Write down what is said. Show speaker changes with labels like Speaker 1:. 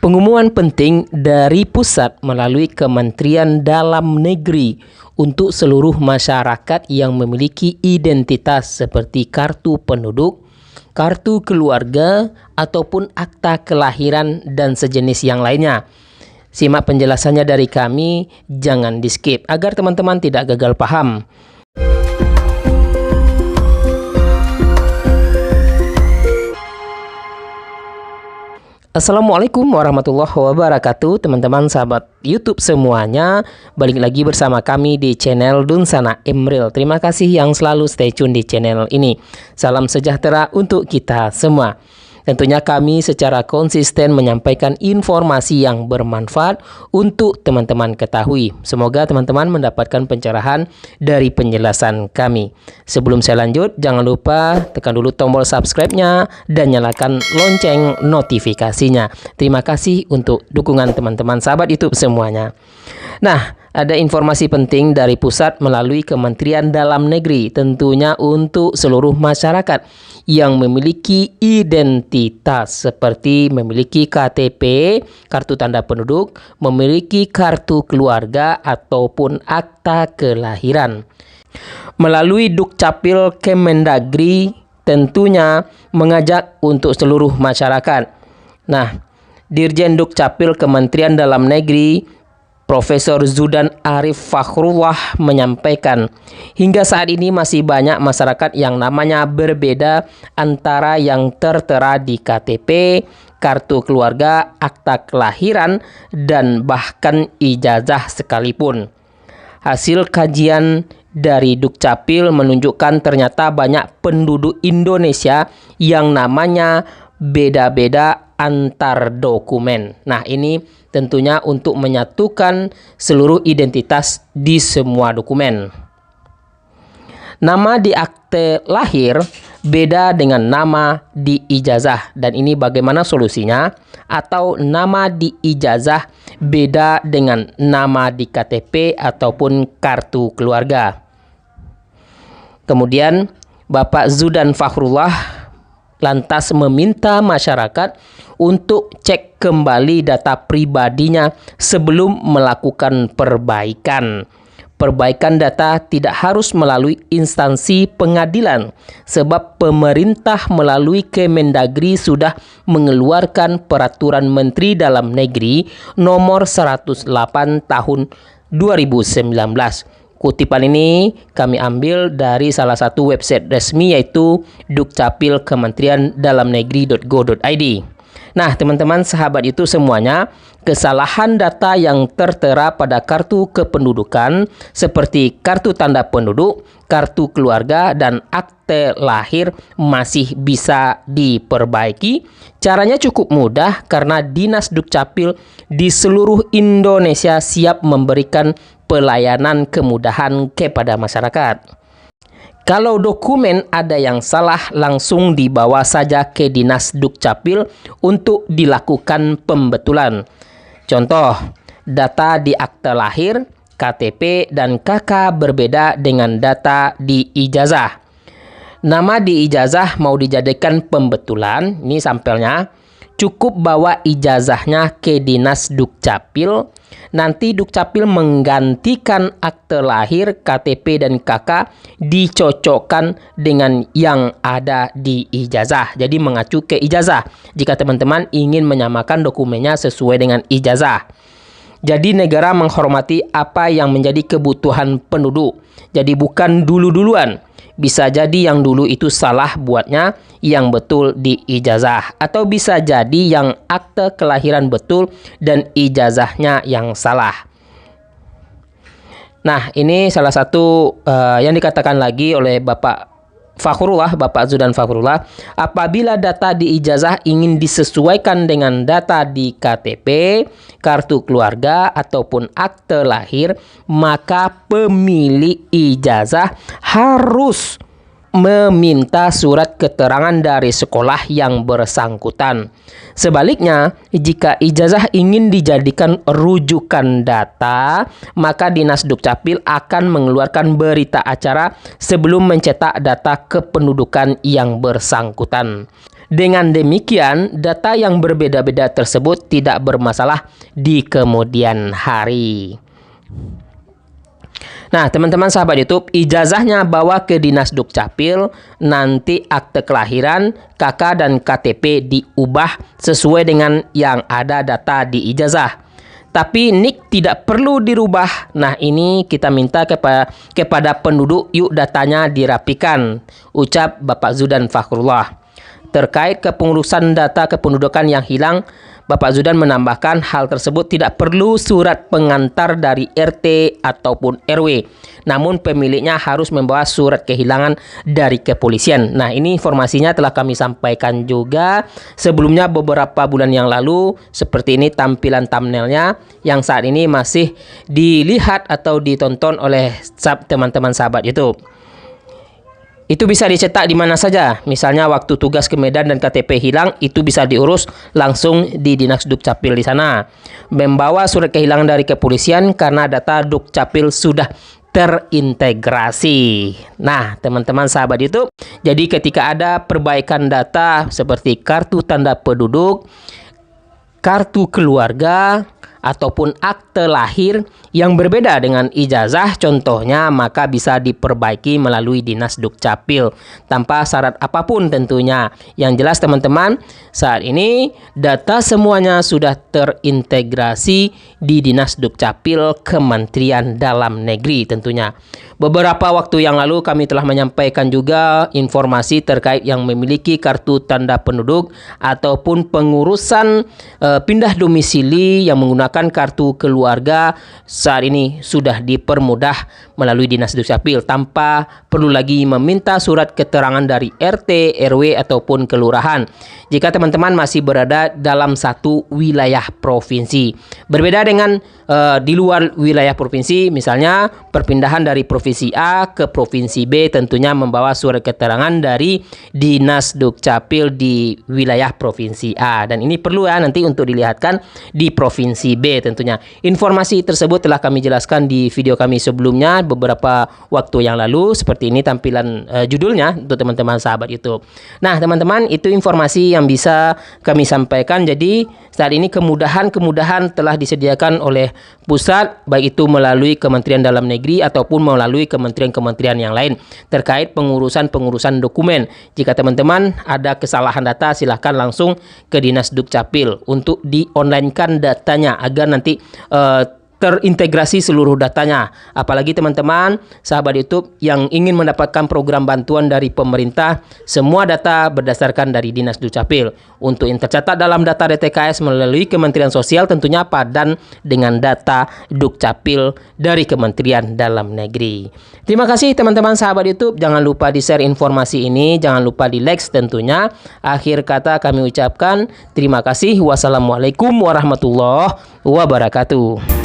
Speaker 1: Pengumuman penting dari pusat melalui Kementerian Dalam Negeri untuk seluruh masyarakat yang memiliki identitas seperti kartu penduduk, kartu keluarga, ataupun akta kelahiran dan sejenis yang lainnya. Simak penjelasannya dari kami, jangan di-skip agar teman-teman tidak gagal paham. Assalamualaikum warahmatullahi wabarakatuh, teman-teman sahabat YouTube semuanya. Balik lagi bersama kami di channel Dunsana Emril. Terima kasih yang selalu stay tune di channel ini. Salam sejahtera untuk kita semua. Tentunya kami secara konsisten menyampaikan informasi yang bermanfaat untuk teman-teman ketahui. Semoga teman-teman mendapatkan pencerahan dari penjelasan kami. Sebelum saya lanjut, jangan lupa tekan dulu tombol subscribe-nya dan nyalakan lonceng notifikasinya. Terima kasih untuk dukungan teman-teman sahabat YouTube semuanya. Nah, ada informasi penting dari pusat melalui Kementerian Dalam Negeri, tentunya untuk seluruh masyarakat yang memiliki identitas seperti memiliki KTP, kartu tanda penduduk, memiliki kartu keluarga ataupun akta kelahiran. Melalui Dukcapil Kemendagri tentunya mengajak untuk seluruh masyarakat. Nah, Dirjen Dukcapil Kementerian Dalam Negeri Profesor Zudan Arif Fakhrullah menyampaikan, hingga saat ini masih banyak masyarakat yang namanya berbeda antara yang tertera di KTP, kartu keluarga, akta kelahiran, dan bahkan ijazah sekalipun. Hasil kajian dari Dukcapil menunjukkan ternyata banyak penduduk Indonesia yang namanya beda-beda antar dokumen. Nah, ini tentunya untuk menyatukan seluruh identitas di semua dokumen. Nama di akte lahir beda dengan nama di ijazah, dan ini bagaimana solusinya? Atau nama di ijazah beda dengan nama di KTP ataupun kartu keluarga. Kemudian Bapak Zudan Fakhrullah lantas meminta masyarakat untuk cek kembali data pribadinya sebelum melakukan perbaikan. Perbaikan data tidak harus melalui instansi pengadilan, sebab pemerintah melalui Kemendagri sudah mengeluarkan Peraturan Menteri Dalam Negeri Nomor 108 Tahun 2019. Kutipan ini kami ambil dari salah satu website resmi, yaitu Dukcapil Kementerian Dalam Negeri.go.id. Nah, teman-teman sahabat itu semuanya, kesalahan data yang tertera pada kartu kependudukan seperti kartu tanda penduduk, kartu keluarga, dan akte lahir masih bisa diperbaiki. Caranya cukup mudah karena Dinas Dukcapil di seluruh Indonesia siap memberikan pelayanan kemudahan kepada masyarakat. Kalau dokumen ada yang salah, langsung dibawa saja ke Dinas Dukcapil untuk dilakukan pembetulan. Contoh, data di akte lahir, KTP, dan KK berbeda dengan data di ijazah. Nama di ijazah mau dijadikan pembetulan, ini sampelnya. Cukup bawa ijazahnya ke Dinas Dukcapil. Nanti Dukcapil menggantikan akte lahir, KTP, dan KK dicocokkan dengan yang ada di ijazah. Jadi mengacu ke ijazah jika teman-teman ingin menyamakan dokumennya sesuai dengan ijazah. Jadi negara menghormati apa yang menjadi kebutuhan penduduk. Jadi bukan dulu-duluan. Bisa jadi yang dulu itu salah buatnya, yang betul di ijazah. Atau bisa jadi yang akte kelahiran betul dan ijazahnya yang salah. Nah, ini salah satu yang dikatakan lagi oleh Bapak Zudan Fakhrullah, apabila data di ijazah ingin disesuaikan dengan data di KTP, kartu keluarga, ataupun akte lahir, maka pemilik ijazah harus meminta surat keterangan dari sekolah yang bersangkutan. Sebaliknya, jika ijazah ingin dijadikan rujukan data, maka Dinas Dukcapil akan mengeluarkan berita acara sebelum mencetak data kependudukan yang bersangkutan. Dengan demikian, data yang berbeda-beda tersebut tidak bermasalah di kemudian hari. Nah, teman-teman sahabat YouTube, ijazahnya bawa ke Dinas Dukcapil, nanti akte kelahiran, KK dan KTP diubah sesuai dengan yang ada data di ijazah. Tapi NIK tidak perlu dirubah. Nah, ini kita minta kepada penduduk, yuk datanya dirapikan, ucap Bapak Zudan Fakhrullah. Terkait kepengurusan data kependudukan yang hilang, Bapak Zudan menambahkan hal tersebut tidak perlu surat pengantar dari RT ataupun RW. Namun pemiliknya harus membawa surat kehilangan dari kepolisian. Nah, ini informasinya telah kami sampaikan juga sebelumnya beberapa bulan yang lalu. Seperti ini tampilan thumbnailnya yang saat ini masih dilihat atau ditonton oleh teman-teman sahabat YouTube. Itu bisa dicetak di mana saja. Misalnya waktu tugas ke Medan dan KTP hilang, itu bisa diurus langsung di Dinas Dukcapil di sana. Membawa surat kehilangan dari kepolisian karena data Dukcapil sudah terintegrasi. Nah, teman-teman sahabat YouTube, jadi ketika ada perbaikan data seperti kartu tanda penduduk, kartu keluarga, ataupun akte lahir yang berbeda dengan ijazah contohnya, maka bisa diperbaiki melalui Dinas Dukcapil tanpa syarat apapun tentunya. Yang jelas teman-teman, saat ini data semuanya sudah terintegrasi di Dinas Dukcapil Kementerian Dalam Negeri tentunya. Beberapa waktu yang lalu kami telah menyampaikan juga informasi terkait yang memiliki kartu tanda penduduk ataupun pengurusan pindah domisili yang menggunakan kartu keluarga saat ini sudah dipermudah melalui Dinas Dukcapil tanpa perlu lagi meminta surat keterangan dari RT, RW ataupun kelurahan jika teman-teman masih berada dalam satu wilayah provinsi. Berbeda dengan di luar wilayah provinsi, misalnya perpindahan dari provinsi A ke provinsi B tentunya membawa surat keterangan dari Dinas Dukcapil di wilayah provinsi A, dan ini perlu ya nanti untuk dilihatkan di provinsi B tentunya. Informasi tersebut telah kami jelaskan di video kami sebelumnya beberapa waktu yang lalu. Seperti ini tampilan judulnya untuk teman-teman sahabat YouTube. Nah, teman-teman, itu informasi yang bisa kami sampaikan. Jadi saat ini kemudahan telah disediakan oleh pusat, baik itu melalui Kementerian Dalam Negeri ataupun melalui kementerian-kementerian yang lain terkait pengurusan dokumen. Jika teman-teman ada kesalahan data, silahkan langsung ke Dinas Dukcapil untuk di-online-kan datanya agar nanti terintegrasi seluruh datanya. Apalagi teman-teman sahabat YouTube yang ingin mendapatkan program bantuan dari pemerintah, semua data berdasarkan dari Dinas Dukcapil. Untuk yang tercatat dalam data DTKS melalui Kementerian Sosial tentunya padan dengan data Dukcapil dari Kementerian Dalam Negeri. Terima kasih teman-teman sahabat YouTube. Jangan lupa di-share informasi ini, jangan lupa di-like tentunya. Akhir kata kami ucapkan terima kasih. Wassalamualaikum warahmatullahi wabarakatuh.